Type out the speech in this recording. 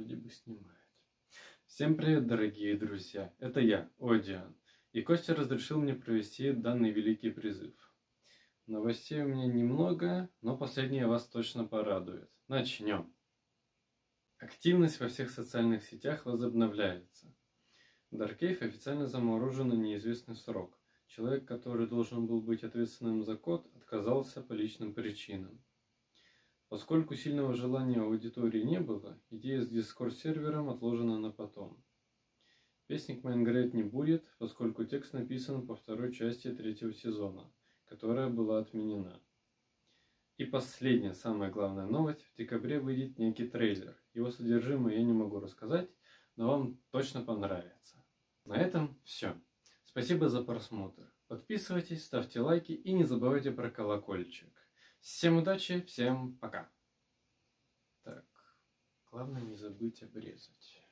вроде бы снимает. Всем привет, дорогие друзья! Это я, Одиан. И Костя разрешил мне провести данный великий призыв. Новостей у меня немного, но последнее вас точно порадует. Начнем. Активность во всех социальных сетях возобновляется. Dark Cave официально заморожен на неизвестный срок. Человек, который должен был быть ответственным за код, отказался по личным причинам. Поскольку сильного желания аудитории не было, идея с Discord-сервером отложена на потом. Песни к Майнгрейд не будет, поскольку текст написан по второй части 3-го сезона, которая была отменена. И последняя, самая главная новость: в декабре выйдет некий трейлер. Его содержимое я не могу рассказать, но вам точно понравится. На этом все. Спасибо за просмотр. Подписывайтесь, ставьте лайки и не забывайте про колокольчик. Всем удачи, всем пока. Так, главное не забыть обрезать.